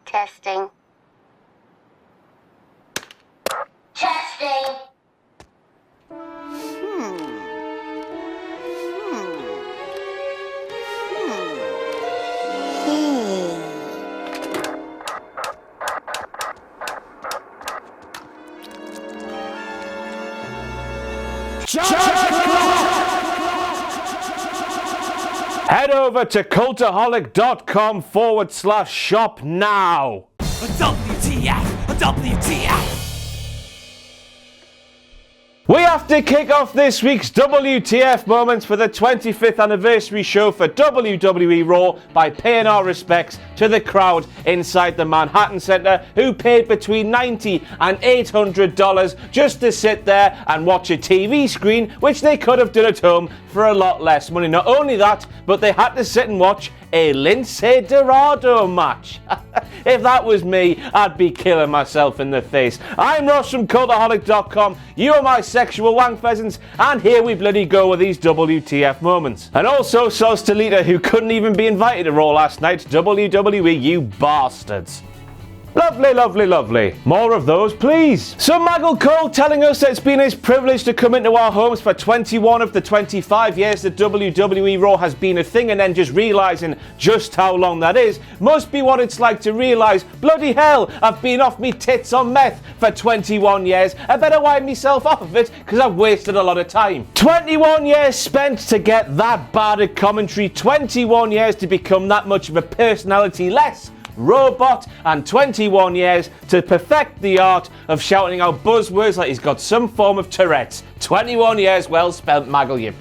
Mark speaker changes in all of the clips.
Speaker 1: Testing. Testing.
Speaker 2: Head over to cultaholic.com/shop now.
Speaker 3: WTF! WTF!
Speaker 2: We have to kick off this week's WTF Moments for the 25th anniversary show for WWE Raw by paying our respects to the crowd inside the Manhattan Center who paid between $90 and $800 just to sit there and watch a TV screen, which they could have done at home for a lot less money. Not only that, but they had to sit and watch a Lince Dorado match. If that was me, I'd be killing myself in the face. I'm Ross from Cultaholic.com. You are my sexual wank pheasants, and here we bloody go with these WTF moments. And also, soz to Lita, who couldn't even be invited to Raw last night. WWE, you bastards. Lovely, lovely, lovely. More of those, please. So Michael Cole telling us that it's been his privilege to come into our homes for 21 of the 25 years that WWE Raw has been a thing, and then just realising just how long that is must be what it's like to realise, bloody hell, I've been off me tits on meth for 21 years. I better wind myself off of it because I've wasted a lot of time. 21 years spent to get that bad at commentary, 21 years to become that much of a personality less robot, and 21 years to perfect the art of shouting out buzzwords like he's got some form of Tourette's. 21 years well spent, Maggle, you.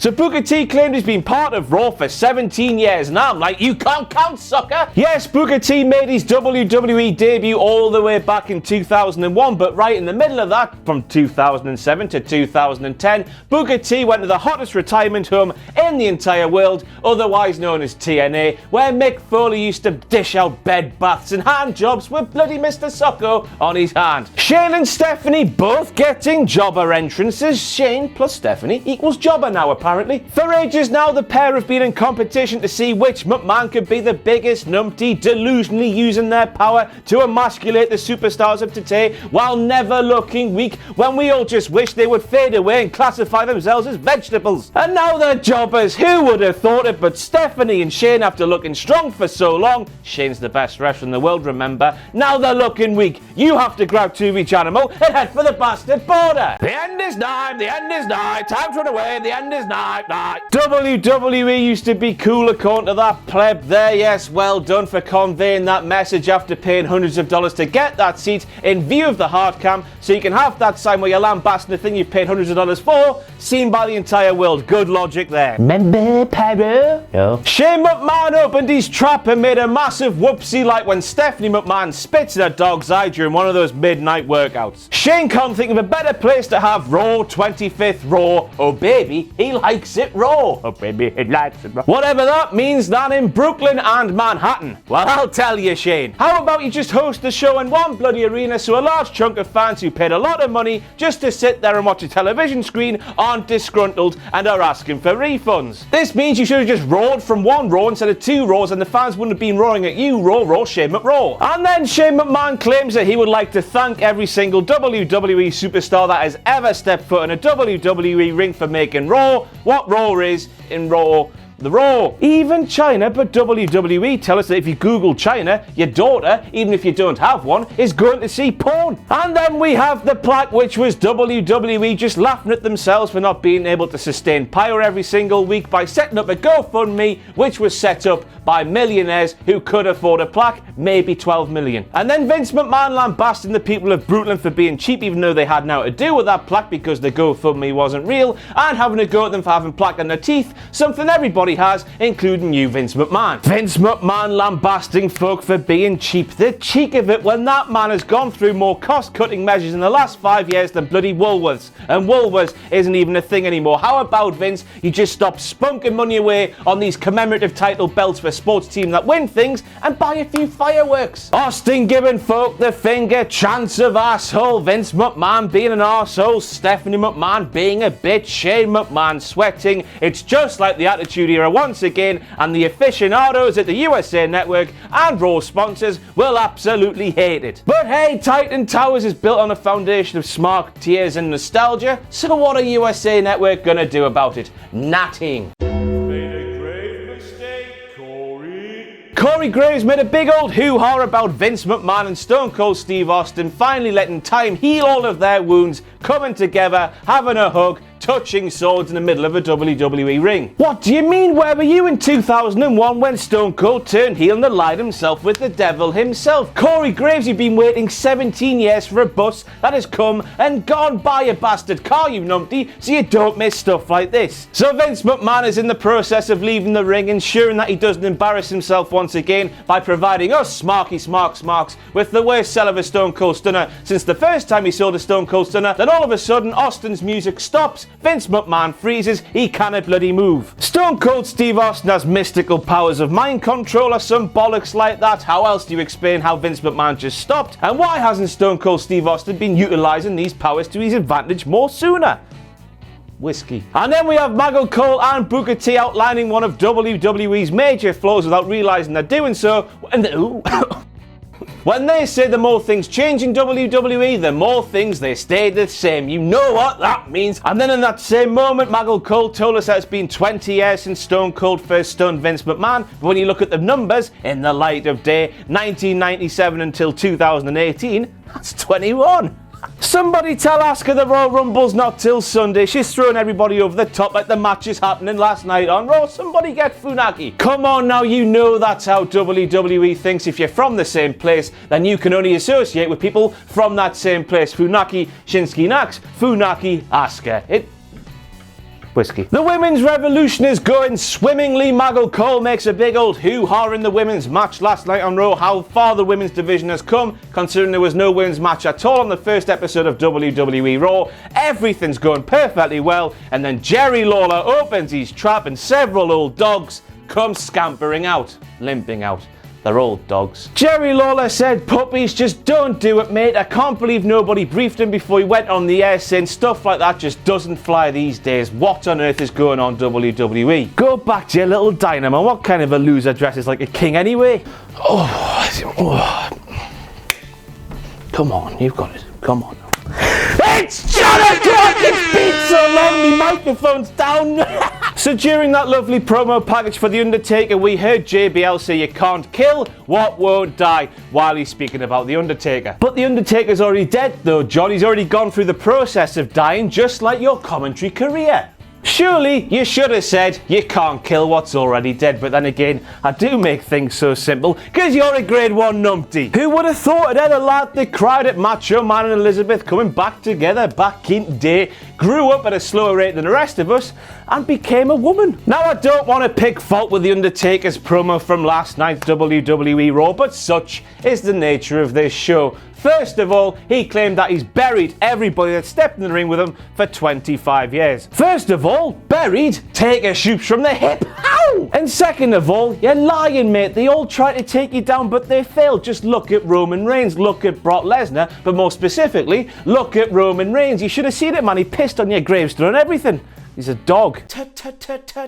Speaker 2: So Booker T claimed he's been part of Raw for 17 years, and I'm like, you can't count, sucker! Yes, Booker T made his WWE debut all the way back in 2001, but right in the middle of that, from 2007 to 2010, Booker T went to the hottest retirement home in the entire world, otherwise known as TNA, where Mick Foley used to dish out bed baths and hand jobs with bloody Mr. Socko on his hand. Shane and Stephanie both getting jobber entrances. Shane plus Stephanie equals jobber now, apparently. For ages now, the pair have been in competition to see which McMahon could be the biggest numpty, delusionally using their power to emasculate the superstars of today while never looking weak, when we all just wish they would fade away and classify themselves as vegetables. And now they're jobbers. Who would have thought it? But Stephanie and Shane, after looking strong for so long, Shane's the best wrestler in the world, remember, now they're looking weak. You have to grab two of each animal and head for the bastard border. The end is nigh, the end is nigh, time to run away, the end is nigh. WWE used to be cool according to that pleb there. Yes, well done for conveying that message after paying hundreds of dollars to get that seat in view of the hard cam, so you can have that sign where you're lambasting the thing you paid hundreds of dollars for, seen by the entire world. Good logic there. Remember, Pyro? No. Shane McMahon opened his trap and made a massive whoopsie like when Stephanie McMahon spits in a dog's eye during one of those midnight workouts. Shane can't think of a better place to have Raw 25th Raw. Oh baby, he likes it raw. Oh baby, he likes it raw. Whatever that means, than in Brooklyn and Manhattan. Well, I'll tell you, Shane. How about you just host the show in one bloody arena so a large chunk of fans who paid a lot of money just to sit there and watch a television screen aren't disgruntled and are asking for refunds. This means you should have just roared from one Raw instead of two Raws, and the fans wouldn't have been roaring at you, Raw, Shane McRaw. And then Shane McMahon claims that he would like to thank every single WWE superstar that has ever stepped foot in a WWE ring for making Raw what Raw is in Raw. The Raw. Even China, but WWE tell us that if you Google China, your daughter, even if you don't have one, is going to see porn. And then we have the plaque, which was WWE just laughing at themselves for not being able to sustain power every single week by setting up a GoFundMe, which was set up by millionaires who could afford a plaque, maybe 12 million. And then Vince McMahon lambasting the people of Brooklyn for being cheap, even though they had now to do with that plaque because the GoFundMe wasn't real, and having a go at them for having plaque in their teeth, something everybody everybody has, including you, Vince McMahon. Vince McMahon lambasting folk for being cheap. The cheek of it when that man has gone through more cost-cutting measures in the last 5 years than bloody Woolworths. And Woolworths isn't even a thing anymore. How about, Vince, you just stop spunking money away on these commemorative title belts for sports teams that win things and buy a few fireworks? Austin giving folk the finger, chance of arsehole, Vince McMahon being an arsehole, Stephanie McMahon being a bitch, Shane McMahon sweating. It's just like the Attitude Era once again, and the aficionados at the USA Network and Raw sponsors will absolutely hate it. But hey, Titan Towers is built on a foundation of smart tears and nostalgia, so what are USA Network gonna do about it? Nothing. Corey Graves made a big old hoo-ha about Vince McMahon and Stone Cold Steve Austin finally letting time heal all of their wounds, coming together, having a hug, touching swords in the middle of a WWE ring. What do you mean? Where were you in 2001 when Stone Cold turned heel and allied himself with the devil himself? Corey Graves, you've been waiting 17 years for a bus that has come and gone. Buy a bastard car, you numpty, so you don't miss stuff like this. So Vince McMahon is in the process of leaving the ring, ensuring that he doesn't embarrass himself once again by providing us smarks with the worst sell of a Stone Cold Stunner since the first time he sold a Stone Cold Stunner. Then all of a sudden Austin's music stops, Vince McMahon freezes, he cannot bloody move. Stone Cold Steve Austin has mystical powers of mind control or some bollocks like that. How else do you explain how Vince McMahon just stopped? And why hasn't Stone Cold Steve Austin been utilising these powers to his advantage more sooner? Whiskey. And then we have Michael Cole and Booker T outlining one of WWE's major flaws without realising they're doing so. When they say the more things change in WWE, the more things they stay the same. You know what that means. And then in that same moment, Michael Cole told us that it's been 20 years since Stone Cold first stunned Vince McMahon. But when you look at the numbers in the light of day, 1997 until 2018, that's 21. Somebody tell Asuka the Royal Rumble's not till Sunday. She's throwing everybody over the top like the match is happening last night on Raw. Somebody get Funaki. Come on now, you know that's how WWE thinks. If you're from the same place, then you can only associate with people from that same place. Funaki, Shinsuke Nax, Funaki, Asuka. Whiskey. The women's revolution is going swimmingly. Michael Cole makes a big old hoo-ha in the women's match last night on Raw. How far the women's division has come, considering there was no women's match at all on the first episode of WWE Raw. Everything's going perfectly well, and then Jerry Lawler opens his trap and several old dogs come scampering out, limping out. They're old dogs. Jerry Lawler said, "Puppies, just don't do it, mate. I can't believe nobody briefed him before he went on the air, saying stuff like that just doesn't fly these days. What on earth is going on, WWE? Go back to your little dynamo. What kind of a loser dresses like a king anyway?" Oh. Come on, you've got it. Come on. It's John O'Clock! It's been so long, my microphone's down. So during that lovely promo package for The Undertaker, we heard JBL say you can't kill what won't die while he's speaking about The Undertaker. But The Undertaker's already dead though, John. He's already gone through the process of dying, just like your commentary career. Surely you should have said you can't kill what's already dead, but then again, I do make things so simple because you're a grade 1 numpty. Who would have thought it had a lad that cried at Macho Man and Elizabeth coming back together back in the day, grew up at a slower rate than the rest of us, and became a woman? Now, I don't want to pick fault with The Undertaker's promo from last night's WWE Raw, but such is the nature of this show. First of all, he claimed that he's buried everybody that stepped in the ring with him for 25 years. First of all, buried? Take a shoots from the hip. Ow! And second of all, you're lying, mate. They all tried to take you down, but they failed. Just look at Roman Reigns, look at Brock Lesnar, but more specifically, look at Roman Reigns. You should have seen it, man. He pissed on your gravestone and everything. He's a dog.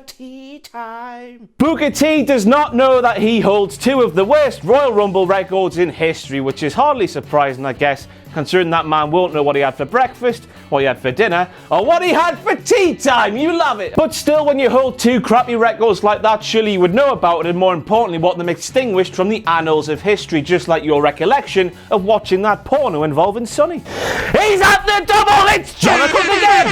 Speaker 2: Tea time. Booker T does not know that he holds 2 of the worst Royal Rumble records in history, which is hardly surprising, I guess, considering that man won't know what he had for breakfast, what he had for dinner, or what he had for tea time. You love it. But still, when you hold 2 crappy records like that, surely you would know about it, and more importantly, what them extinguished from the annals of history, just like your recollection of watching that porno involving Sonny. He's at the double. It's Jonathan again.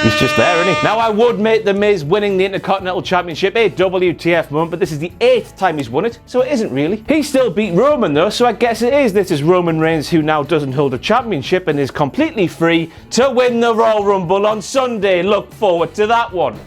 Speaker 2: He's just there, isn't he? Now, I would make The Miz winning the Intercontinental Championship a WTF moment, but this is the 8th time he's won it, so it isn't really. He still beat Roman, though, so I guess it is. This is Roman Reigns, who now doesn't hold a championship and is completely free to win the Royal Rumble on Sunday. Look forward to that one.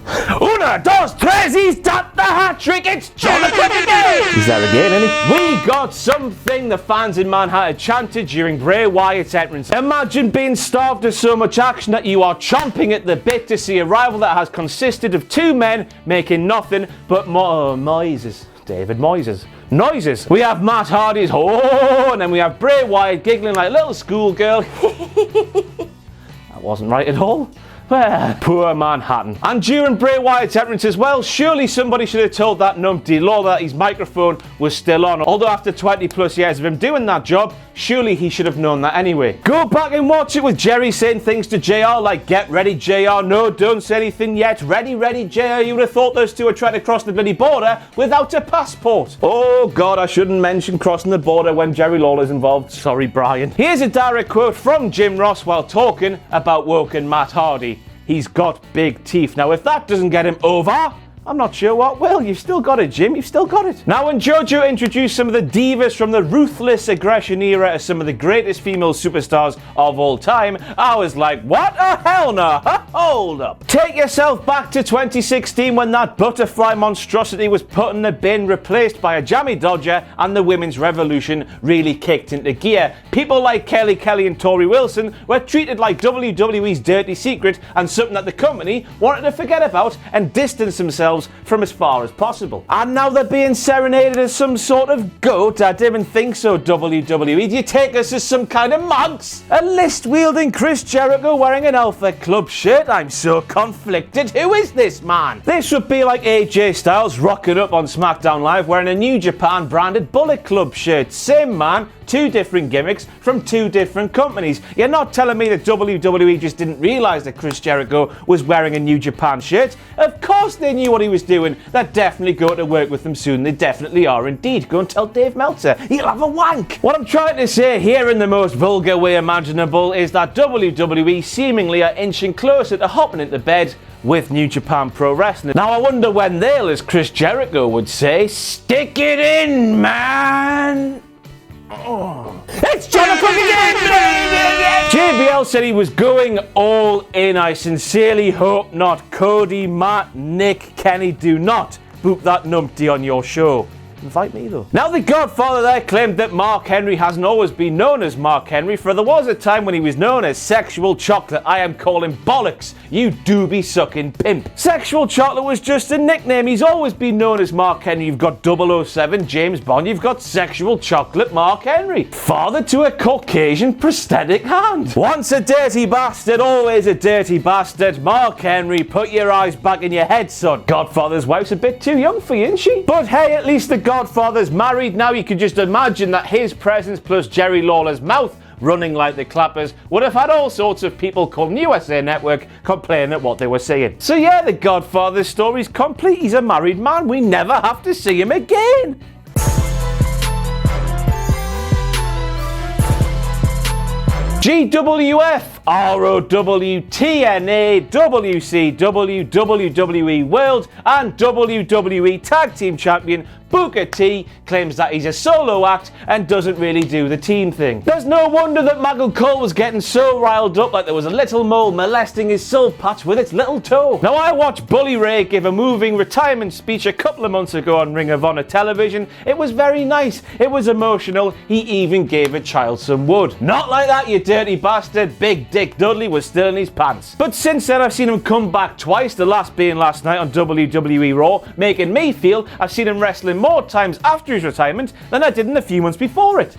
Speaker 2: Una, dos, tres, he's done the hat-trick. It's Jonathan again. He's there again, isn't he? We got something the fans in Manhattan chanted during Bray Wyatt's entrance. Imagine being starved of so much action that you are chomping at the bit to see a rival that has consisted of two men making nothing but noises. David Moises. Noises. We have Matt Hardy's and then we have Bray Wyatt giggling like a little schoolgirl. That wasn't right at all. Well, poor Manhattan. And during Bray Wyatt's entrance as well, surely somebody should have told that numpty Lawler that his microphone was still on. Although after 20 plus years of him doing that job, surely he should have known that anyway. Go back and watch it with Jerry saying things to JR like, get ready JR, no, don't say anything yet, ready JR. You would have thought those two were trying to cross the bloody border without a passport. Oh God, I shouldn't mention crossing the border when Jerry Lawler's involved. Sorry, Brian. Here's a direct quote from Jim Ross while talking about woken Matt Hardy. He's got big teeth. Now, if that doesn't get him over, I'm not sure what will. You've still got it, Jim. You've still got it. Now, when JoJo introduced some of the divas from the ruthless aggression era as some of the greatest female superstars of all time, I was like, what a hell no? Hold up. Take yourself back to 2016 when that butterfly monstrosity was put in the bin, replaced by a jammy dodger, and the women's revolution really kicked into gear. People like Kelly and Tori Wilson were treated like WWE's dirty secret and something that the company wanted to forget about and distance themselves from as far as possible. And now they're being serenaded as some sort of goat. I didn't think so, WWE. Do you take us as some kind of monks? A list-wielding Chris Jericho wearing an Alpha Club shirt? I'm so conflicted. Who is this man? This would be like AJ Styles rocking up on SmackDown Live wearing a New Japan branded Bullet Club shirt. Same man, two different gimmicks from two different companies. You're not telling me that WWE just didn't realize that Chris Jericho was wearing a New Japan shirt? Of course they knew what he was doing. They're definitely going to work with them soon. They definitely are indeed. Go and tell Dave Meltzer. He'll have a wank. What I'm trying to say here in the most vulgar way imaginable is that WWE seemingly are inching closer to hopping into bed with New Japan Pro Wrestling. Now I wonder when they'll, as Chris Jericho would say, stick it in, man. Oh. It's Jonathan again! JBL said he was going all in. I sincerely hope not. Cody, Matt, Nick, Kenny, do not book that numpty on your show. Invite me though. Now the Godfather there claimed that Mark Henry hasn't always been known as Mark Henry, for there was a time when he was known as Sexual Chocolate. I am calling bollocks, you doobie sucking pimp. Sexual Chocolate was just a nickname. He's always been known as Mark Henry. You've got 007 James Bond, you've got Sexual Chocolate Mark Henry. Father to a Caucasian prosthetic hand. Once a dirty bastard, always a dirty bastard. Mark Henry, put your eyes back in your head, son. Godfather's wife's a bit too young for you, isn't she? But hey, at least the Godfather's married now. You could just imagine that his presence plus Jerry Lawler's mouth running like the clappers would have had all sorts of people calling USA Network complaining at what they were saying. So yeah, the Godfather's story's complete. He's a married man. We never have to see him again. GWF, ROW, TNA, WCW, WWE World and WWE Tag Team Champion Booker T claims that he's a solo act and doesn't really do the team thing. There's no wonder that Michael Cole was getting so riled up like there was a little mole molesting his soul patch with its little toe. Now I watched Bully Ray give a moving retirement speech a couple of months ago on Ring of Honor television. It was very nice. It was emotional. He even gave a child some wood. Not like that, you dirty bastard. Big Dick Dudley was still in his pants. But since then I've seen him come back twice, the last being last night on WWE Raw, making me feel I've seen him wrestling more times after his retirement than I did in the few months before it.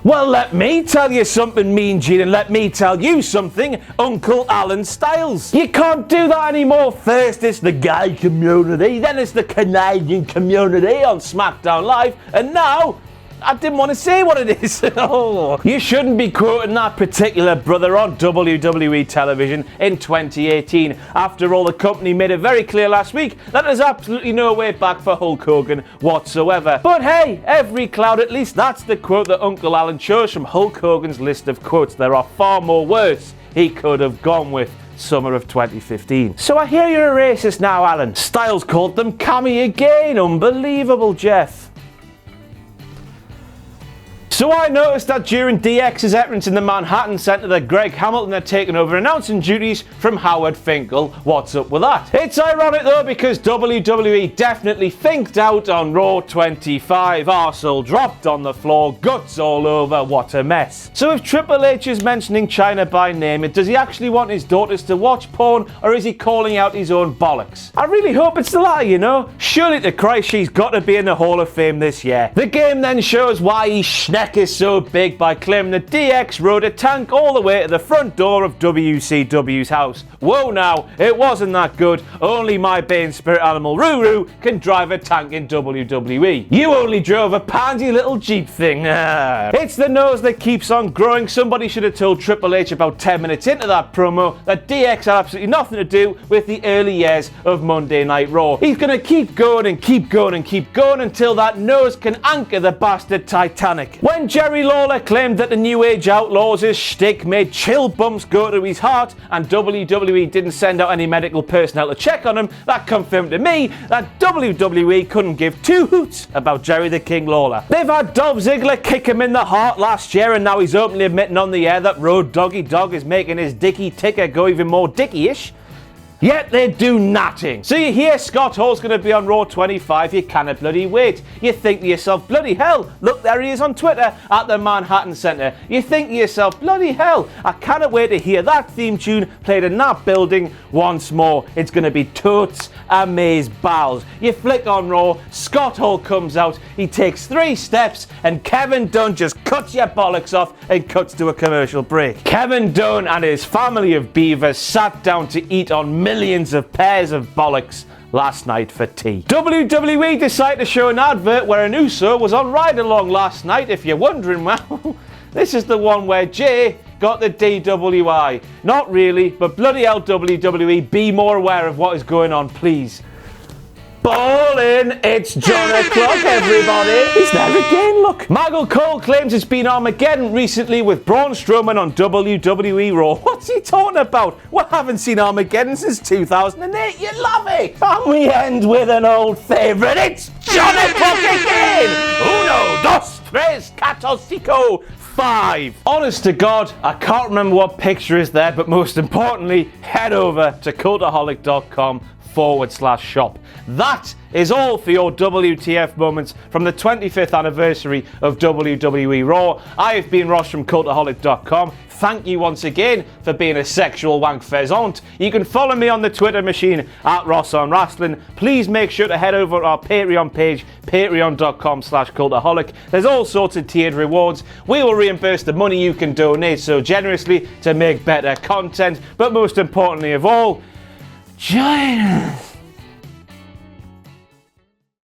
Speaker 2: Well, let me tell you something, Mean Gene, and let me tell you something, Uncle Alan Styles. You can't do that anymore. First it's the gay community, then it's the Canadian community on SmackDown Live, and now I didn't want to say what it is. Oh. You shouldn't be quoting that particular brother on WWE television in 2018. After all, the company made it very clear last week that there's absolutely no way back for Hulk Hogan whatsoever. But hey, every cloud, at least that's the quote that Uncle Alan chose from Hulk Hogan's list of quotes. There are far more worse he could have gone with. summer of 2015. So I hear you're a racist now, Alan. Styles called them Cammy again. Unbelievable, Jeff. So I noticed that during DX's entrance in the Manhattan Center that Greg Hamilton had taken over announcing duties from Howard Finkel. What's up with that? It's ironic though because WWE definitely finked out on Raw 25. Arsehole dropped on the floor, guts all over, what a mess. So if Triple H is mentioning China by name, does he actually want his daughters to watch porn or is he calling out his own bollocks? I really hope it's the latter, you know. Surely to Christ she's got to be in the Hall of Fame this year. The game then shows why he's is so big by claiming that DX rode a tank all the way to the front door of WCW's house. Whoa now, it wasn't that good. Only my Bane spirit animal Ruru can drive a tank in WWE. You only drove a pansy little Jeep thing. It's the nose that keeps on growing. Somebody should have told Triple H about 10 minutes into that promo that DX had absolutely nothing to do with the early years of Monday Night Raw. He's gonna keep going and keep going and keep going until that nose can anchor the bastard Titanic. When Jerry Lawler claimed that the New Age Outlaws' shtick made chill bumps go to his heart and WWE didn't send out any medical personnel to check on him, that confirmed to me that WWE couldn't give two hoots about Jerry the King Lawler. They've had Dolph Ziggler kick him in the heart last year and now he's openly admitting on the air that Road Doggy Dog is making his dicky ticker go even more dicky-ish. Yet they do nothing. So you hear Scott Hall's going to be on Raw 25, you cannot bloody wait. You think to yourself, bloody hell, look there he is on Twitter at the Manhattan Center. You think to yourself, bloody hell, I cannot wait to hear that theme tune played in that building once more. It's going to be totes amaze balls. You flick on Raw, Scott Hall comes out, he takes 3 steps and Kevin Dunn just cuts your bollocks off and cuts to a commercial break. Kevin Dunn and his family of beavers sat down to eat on millions of pairs of bollocks last night for tea. WWE decided to show an advert where an Uso was on Ride Along last night. If you're wondering, well, this is the one where Jay got the DWI. Not really, but bloody hell WWE, be more aware of what is going on, please. Ballin', it's John O'Clock, everybody. He's there again, look. Michael Cole claims it's been Armageddon recently with Braun Strowman on WWE Raw. What's he talking about? We haven't seen Armageddon since 2008. You love it. And we end with an old favourite. It's John O'Clock again. Uno, dos, tres, cuatro, cinco, 5. Honest to God, I can't remember what picture is there, but most importantly, head over to cultaholic.com/shop. That is all for your WTF moments from the 25th anniversary of WWE Raw. I have been Ross from cultaholic.com. Thank you once again for being a sexual wank pheasant. You can follow me on the Twitter machine at Ross on Wrestling. Please make sure to head over to our Patreon page, patreon.com/cultaholic. There's all sorts of tiered rewards. We will reimburse the money you can donate so generously to make better content. But most importantly of all, join us.